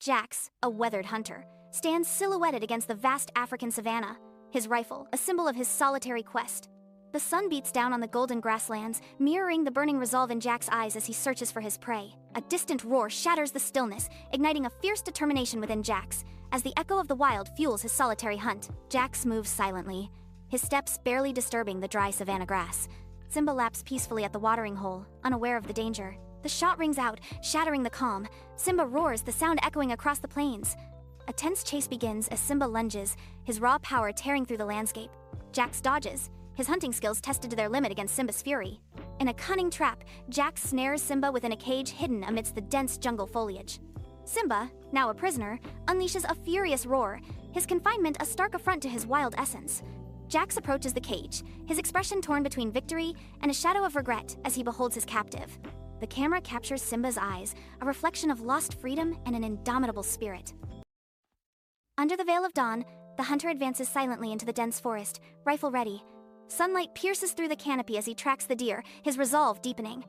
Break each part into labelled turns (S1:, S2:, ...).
S1: Jax, a weathered hunter, stands silhouetted against the vast African savanna, his rifle a symbol of his solitary quest. The sun beats down on the golden grasslands, mirroring the burning resolve in Jack's eyes as he searches for his prey. A distant roar shatters the stillness, igniting a fierce determination within Jax. As the echo of the wild fuels his solitary hunt, Jax moves silently, his steps barely disturbing the dry savanna grass. Simba laps peacefully at the watering hole, unaware of the danger. The shot rings out, shattering the calm. Simba roars, the sound echoing across the plains. A tense chase begins as Simba lunges, his raw power tearing through the landscape. Jax dodges, his hunting skills tested to their limit against Simba's fury. In a cunning trap, Jax snares Simba within a cage hidden amidst the dense jungle foliage. Simba, now a prisoner, unleashes a furious roar, his confinement a stark affront to his wild essence. Jax approaches the cage, his expression torn between victory and a shadow of regret as he beholds his captive. The camera captures Simba's eyes, a reflection of lost freedom and an indomitable spirit. Under the veil of dawn, the hunter advances silently into the dense forest, rifle ready. Sunlight pierces through the canopy as he tracks the deer, his resolve deepening.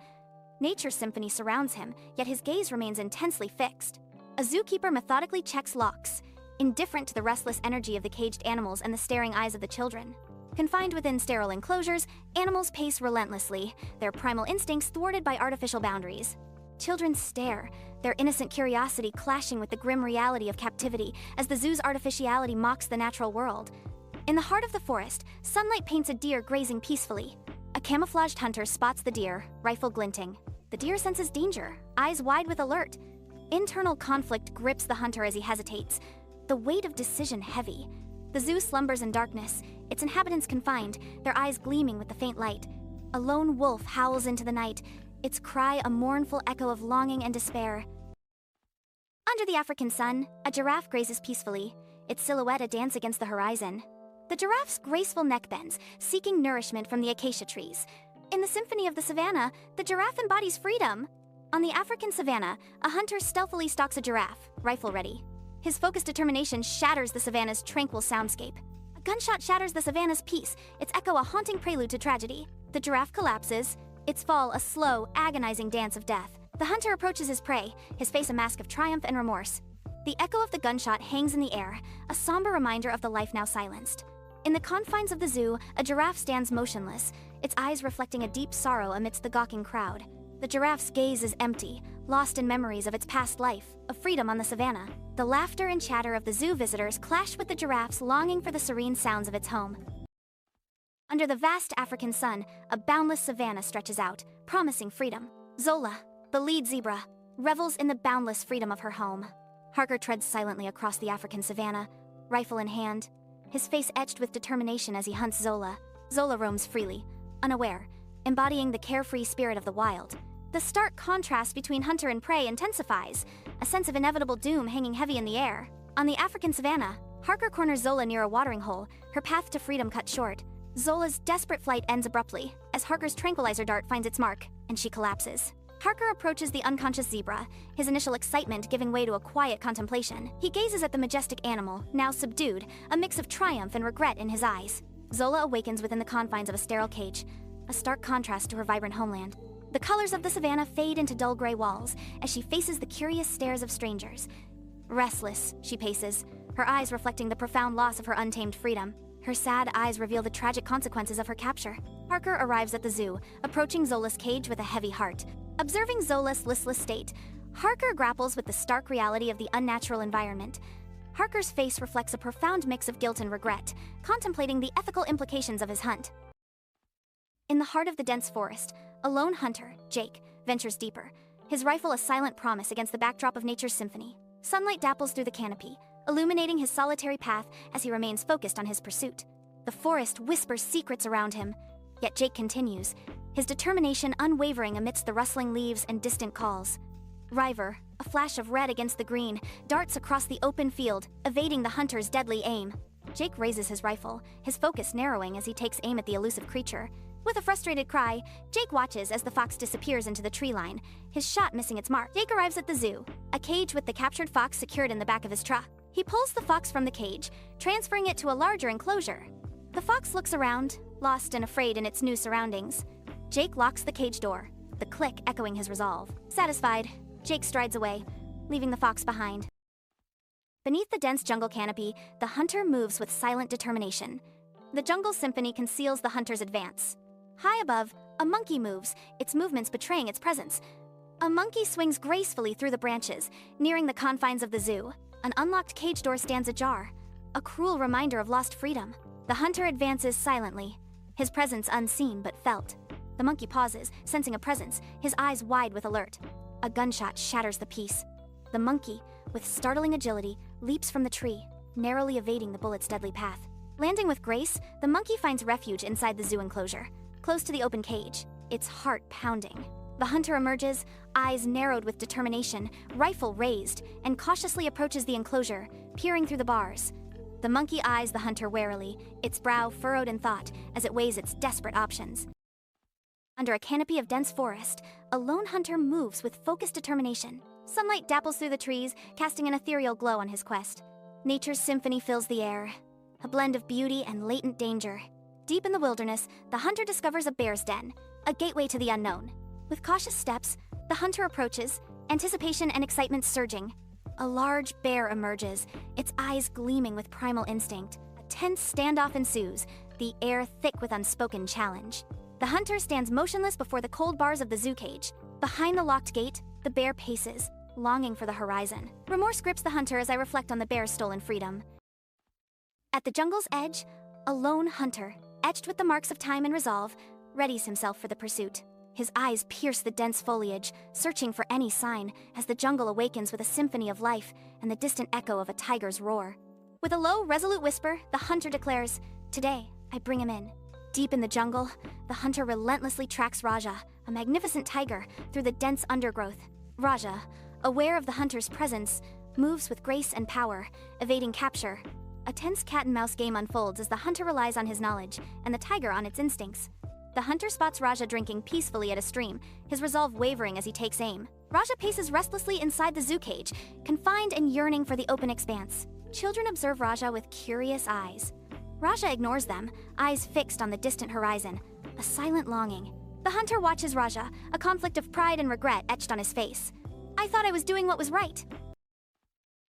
S1: Nature's symphony surrounds him, yet his gaze remains intensely fixed. A zookeeper methodically checks locks, indifferent to the restless energy of the caged animals and the staring eyes of the children. Confined within sterile enclosures, animals pace relentlessly, their primal instincts thwarted by artificial boundaries. Children stare, their innocent curiosity clashing with the grim reality of captivity as the zoo's artificiality mocks the natural world. In the heart of the forest, sunlight paints a deer grazing peacefully. A camouflaged hunter spots the deer, rifle glinting. The deer senses danger, eyes wide with alert. Internal conflict grips the hunter as he hesitates, the weight of decision heavy. The zoo slumbers in darkness, its inhabitants confined, their eyes gleaming with the faint light. A lone wolf howls into the night, its cry a mournful echo of longing and despair. Under the African sun, a giraffe grazes peacefully, its silhouette a dance against the horizon. The giraffe's graceful neck bends, seeking nourishment from the acacia trees. In the symphony of the savannah, the giraffe embodies freedom. On the African savannah, a hunter stealthily stalks a giraffe, rifle ready. His focused determination shatters the savannah's tranquil soundscape. A gunshot shatters the savannah's peace, its echo a haunting prelude to tragedy. The giraffe collapses, its fall a slow, agonizing dance of death. The hunter approaches his prey, his face a mask of triumph and remorse. The echo of the gunshot hangs in the air, a somber reminder of the life now silenced. In the confines of the zoo, a giraffe stands motionless, its eyes reflecting a deep sorrow amidst the gawking crowd. The giraffe's gaze is empty, lost in memories of its past life, of freedom on the savannah. The laughter and chatter of the zoo visitors clash with the giraffe's longing for the serene sounds of its home. Under the vast African sun, a boundless savannah stretches out, promising freedom. Zola, the lead zebra, revels in the boundless freedom of her home. Harker treads silently across the African savannah, rifle in hand, his face etched with determination as he hunts Zola. Zola roams freely, unaware, embodying the carefree spirit of the wild. The stark contrast between hunter and prey intensifies, a sense of inevitable doom hanging heavy in the air. On the African savannah, Harker corners Zola near a watering hole, her path to freedom cut short. Zola's desperate flight ends abruptly, as Harker's tranquilizer dart finds its mark, and she collapses. Harker approaches the unconscious zebra, his initial excitement giving way to a quiet contemplation. He gazes at the majestic animal, now subdued, a mix of triumph and regret in his eyes. Zola awakens within the confines of a sterile cage, a stark contrast to her vibrant homeland. The colors of the savannah fade into dull gray walls as she faces the curious stares of strangers. Restless, she paces, her eyes reflecting the profound loss of her untamed freedom. Her sad eyes reveal the tragic consequences of her capture. Harker arrives at the zoo, approaching Zola's cage with a heavy heart. Observing Zola's listless state, Harker grapples with the stark reality of the unnatural environment. Harker's face reflects a profound mix of guilt and regret, contemplating the ethical implications of his hunt. In the heart of the dense forest, a lone hunter, Jake, ventures deeper, his rifle a silent promise against the backdrop of nature's symphony. Sunlight dapples through the canopy, illuminating his solitary path as he remains focused on his pursuit. The forest whispers secrets around him, yet Jake continues, his determination unwavering amidst the rustling leaves and distant calls. River, a flash of red against the green, darts across the open field, evading the hunter's deadly aim. Jake raises his rifle, his focus narrowing as he takes aim at the elusive creature. With a frustrated cry, Jake watches as the fox disappears into the tree line, his shot missing its mark. Jake arrives at the zoo, a cage with the captured fox secured in the back of his truck. He pulls the fox from the cage, transferring it to a larger enclosure. The fox looks around, lost and afraid in its new surroundings. Jake locks the cage door, the click echoing his resolve. Satisfied, Jake strides away, leaving the fox behind. Beneath the dense jungle canopy, the hunter moves with silent determination. The jungle symphony conceals the hunter's advance. High above, a monkey moves, its movements betraying its presence. A monkey swings gracefully through the branches, nearing the confines of the zoo. An unlocked cage door stands ajar, a cruel reminder of lost freedom. The hunter advances silently, his presence unseen but felt. The monkey pauses, sensing a presence, his eyes wide with alert. A gunshot shatters the peace. The monkey, with startling agility, leaps from the tree, narrowly evading the bullet's deadly path. Landing with grace, the monkey finds refuge inside the zoo enclosure, close to the open cage, its heart pounding. The hunter emerges, eyes narrowed with determination, rifle raised, and cautiously approaches the enclosure, peering through the bars. The monkey eyes the hunter warily, its brow furrowed in thought as it weighs its desperate options. Under a canopy of dense forest, a lone hunter moves with focused determination. Sunlight dapples through the trees, casting an ethereal glow on his quest. Nature's symphony fills the air, a blend of beauty and latent danger. Deep in the wilderness, the hunter discovers a bear's den, a gateway to the unknown. With cautious steps, the hunter approaches, anticipation and excitement surging. A large bear emerges, its eyes gleaming with primal instinct. A tense standoff ensues, the air thick with unspoken challenge. The hunter stands motionless before the cold bars of the zoo cage. Behind the locked gate, the bear paces, longing for the horizon. Remorse grips the hunter as I reflect on the bear's stolen freedom. At the jungle's edge, a lone hunter, etched with the marks of time and resolve, readies himself for the pursuit. His eyes pierce the dense foliage, searching for any sign as the jungle awakens with a symphony of life and the distant echo of a tiger's roar. With a low, resolute whisper, the hunter declares, "Today, I bring him in." Deep in the jungle, the hunter relentlessly tracks Raja, a magnificent tiger, through the dense undergrowth. Raja, aware of the hunter's presence, moves with grace and power, evading capture. A tense cat-and-mouse game unfolds as the hunter relies on his knowledge and the tiger on its instincts. The hunter spots Raja drinking peacefully at a stream, his resolve wavering as he takes aim. Raja paces restlessly inside the zoo cage, confined and yearning for the open expanse. Children observe Raja with curious eyes. Raja ignores them, eyes fixed on the distant horizon, a silent longing. The hunter watches Raja, a conflict of pride and regret etched on his face. "I thought I was doing what was right."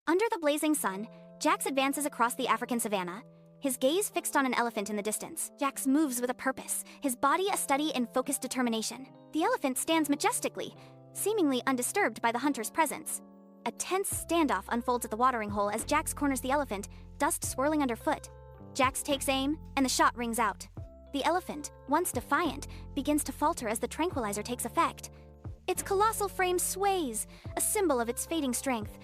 S1: Under the blazing sun, Jax advances across the African savanna, his gaze fixed on an elephant in the distance. Jax moves with a purpose, his body a study in focused determination. The elephant stands majestically, seemingly undisturbed by the hunter's presence. A tense standoff unfolds at the watering hole as Jax corners the elephant, dust swirling underfoot. Jax takes aim, and the shot rings out. The elephant, once defiant, begins to falter as the tranquilizer takes effect. Its colossal frame sways, a symbol of its fading strength.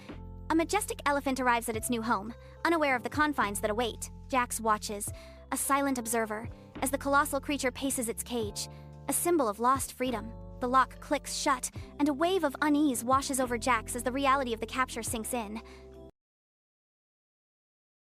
S1: A majestic elephant arrives at its new home, unaware of the confines that await. Jax watches, a silent observer, as the colossal creature paces its cage, a symbol of lost freedom. The lock clicks shut, and a wave of unease washes over Jax as the reality of the capture sinks in.